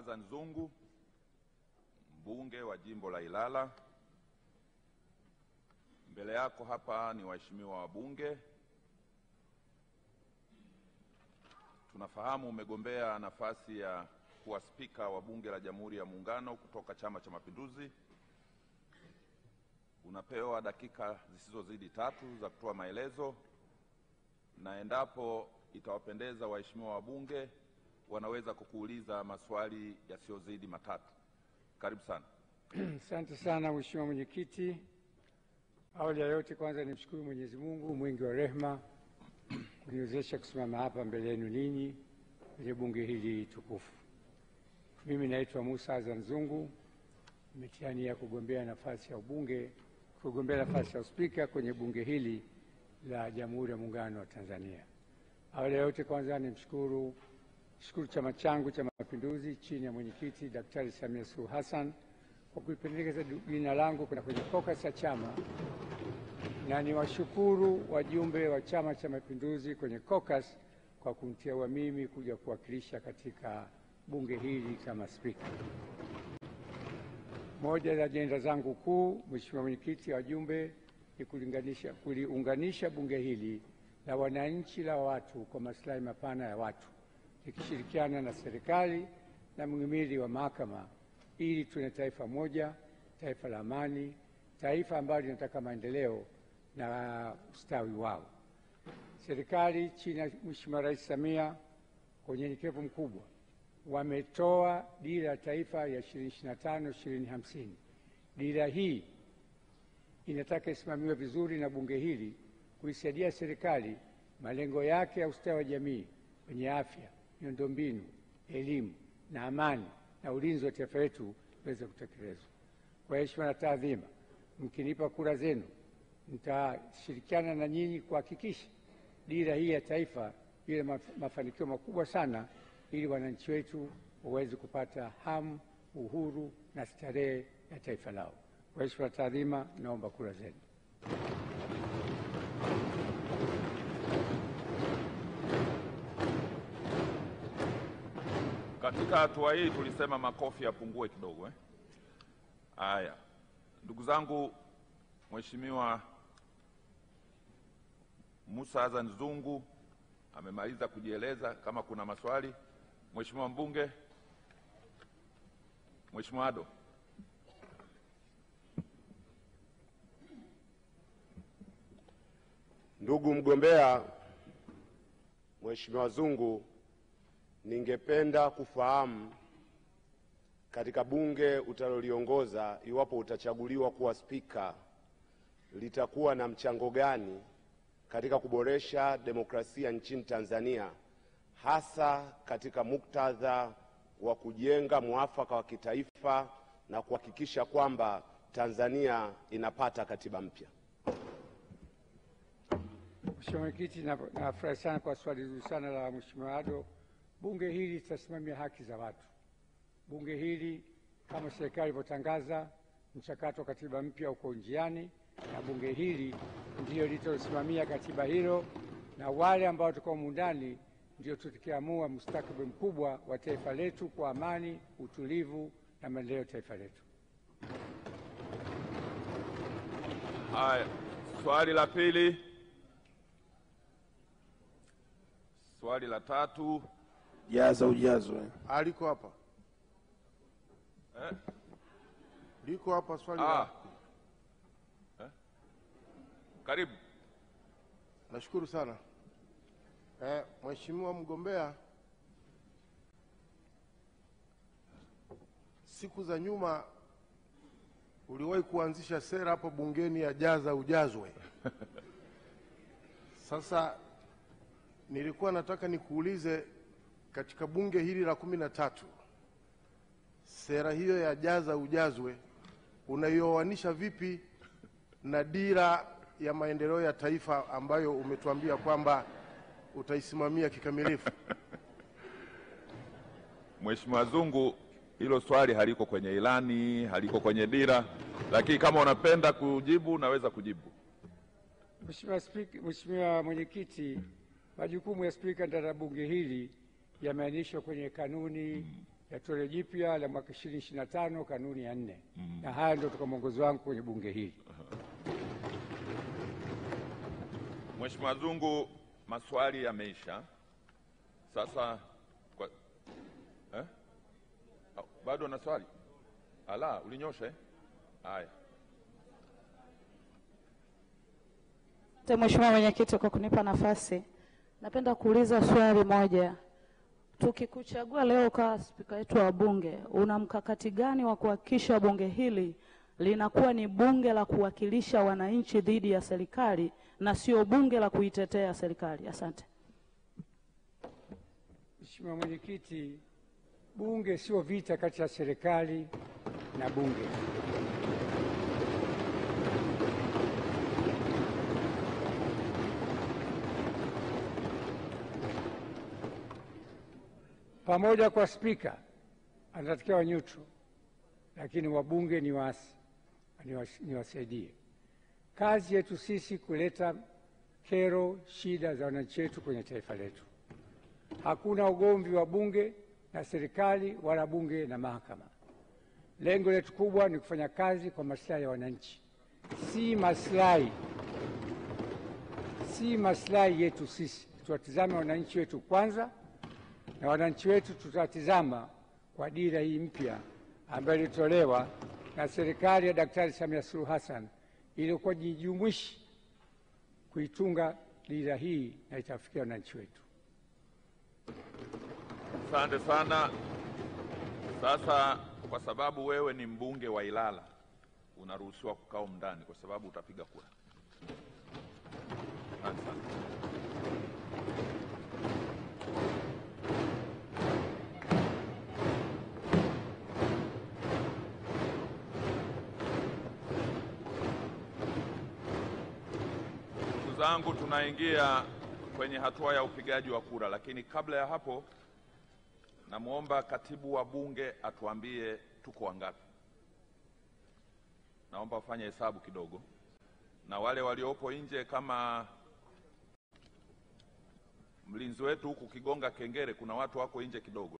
Azan Zungu, mbunge wa jimbo la Ilala. Mbele yako hapa ni waheshimiwa wabunge. Tunafahamu umegombea nafasi ya kuwa spika wa Bunge la Jamhuri ya Muungano kutoka Chama cha Mapinduzi. Unapewa dakika zisizozidi 3 za kutoa maelezo, na endapo itawapendeza waheshimiwa wabunge wanaweza kukuuliza maswali yasiyozidi 3. Karibu sana. Asante sana Mheshimiwa Mwenyekiti. Awali ya yote kwanza nimshukuru Mwenyezi Mungu mwingi wa rehema kuniwezesha kusimama hapa mbele yenu ninyi kwenye bunge hili tukufu. Mimi naitwa Musa Azan Zungu, nimetiania kugombea nafasi ya uspika kwenye bunge hili la Jamhuri ya Muungano wa Tanzania. Awali ya yote kwanza nimshukuru chama changu cha Mapinduzi chini ya mwenyekiti Daktari Samia Suluhu Hassan kwa kuipendekeza jina langu kwenye caucus ya chama, na niwashukuru wajumbe wa Chama cha Mapinduzi kwenye caucus kwa kuniteua mimi kuja kuwakilisha katika bunge hili kama spika. Moja ya ajenda zangu kuu, Mheshimiwa Mwenyekiti, wajumbe, ni kuliunganisha bunge hili la wananchi la watu kwa maslahi mapana ya watu, ikishirikiana na serikali na mhimili wa mahakama, ili tuwe taifa moja, taifa la amani, taifa ambalo linataka maendeleo na ustawi wao. Serikali chini ya Mheshimiwa Rais Samia kwa unyenyekevu mkubwa wametoa dira ya taifa ya 2025-2050. Dira hii inataka isimamiwe vizuri na bunge hili kuisaidia serikali malengo yake ya ustawi wa jamii kwenye afya, miundombinu, elimu na amani na ulinzi wa taifa letu iweze kutekelezwa. Kwa heshima na taadhima, mkinipa kura zenu, nitashirikiana na nyinyi kuhakikisha dira hii ya taifa ile mafanikio makubwa sana, ili wananchi wetu waweze kupata hamu, uhuru na starehe ya taifa lao. Kwa heshima na taadhima, naomba kura zenu. Katika hatua hii tulisema makofi yapungue kidogo. Haya, ndugu zangu, Mheshimiwa Musa Azan Zungu amemaliza kujieleza. Kama kuna maswali, Mheshimiwa mbunge, Mheshimiwa Ado. Ndugu mgombea Mheshimiwa Zungu, ningependa kufahamu katika bunge utaloliongoza, iwapo utachaguliwa kuwa spika, litakuwa na mchango gani katika kuboresha demokrasia nchini Tanzania, hasa katika muktadha wa kujenga mwafaka wa kitaifa na kuhakikisha kwamba Tanzania inapata katiba mpya. Mheshimiwa Mwenyekiti, nafurahi sana kwa swali zuri sana la Mheshimiwa Ado. Bunge hili litasimamia haki za watu. Bunge hili kama serikali ilivyotangaza, mchakato wa katiba mpya uko njiani, na bunge hili ndio litasimamia katiba hilo, na wale ambao tuko ndani ndio tutakiamua mustakabali mkubwa wa taifa letu kwa amani, utulivu na maendeleo ya taifa letu. Haya, swali la pili. Swali la 3. Jaza ujazwe. Aliko hapa. Liko hapa swali la. Karibu. Nashukuru sana. Mheshimiwa mgombea, siku za nyuma uliwahi kuanzisha sera hapo bungeni ya jaza ujazwe. Sasa nilikuwa nataka nikuulize, katika bunge hili la 13, sera hiyo ya jaza ujazwe unaioanisha vipi na dira ya maendeleo ya taifa ambayo umetuambia kwamba utaisimamia kikamilifu? Mheshimiwa Zungu, hilo swali haliko kwenye ilani, haliko kwenye dira, lakini kama unapenda kujibu naweza kujibu. Mheshimiwa Mwenyekiti, majukumu ya spika ndani ya bunge hili yameainishwa kwenye kanuni ya toleo jipya la mwaka 2025 kanuni ya 4. Na haya ndio toka mwongozo wangu kwenye bunge hili. Mheshimiwa Zungu, maswali yameisha. Sasa kwa, bado na swali? Ala, ulinyosha Haya. Mheshimiwa Mwenyekiti, kwa kunipa nafasi, napenda kuuliza swali moja. Tukikuchagua leo kwa spika wetu wa bunge, una mkakati gani wa kuhakikisha bunge hili linakuwa ni bunge la kuwakilisha wananchi dhidi ya serikali na sio bunge la kuitetea serikali? Asante. Mheshimiwa Mwenyekiti, bunge sio vita kati ya serikali na bunge. Pamoja kwa spika anatakiwa neutral, lakini wabunge ni waasi, niwasaidie. Kazi yetu sisi kuleta kero, shida za wananchi wetu kwenye taifa letu. Hakuna ugomvi wa bunge na serikali wala bunge na mahakama. Lengo letu kubwa ni kufanya kazi kwa maslahi ya wananchi, si maslahi yetu sisi. Tuwatizame wananchi wetu kwanza, na wananchi wetu tutatizama kwa dira hii mpya ambayo ilitolewa na serikali ya Daktari Samia Suluhu Hassan iliyokuwa jijumuishi kuitunga dira hii na itafikia wananchi wetu. Asante sana. Sasa kwa sababu wewe ni mbunge wa Ilala, unaruhusiwa kukaa ndani kwa sababu utapiga kura. Asante sana. Ndugu zangu, tunaingia kwenye hatua ya upigaji wa kura, lakini kabla ya hapo namwomba katibu wa bunge atuambie tuko wangapi. Naomba ufanye hesabu kidogo, na wale waliopo nje, kama mlinzi wetu huku kigonga kengele, kuna watu wako nje kidogo.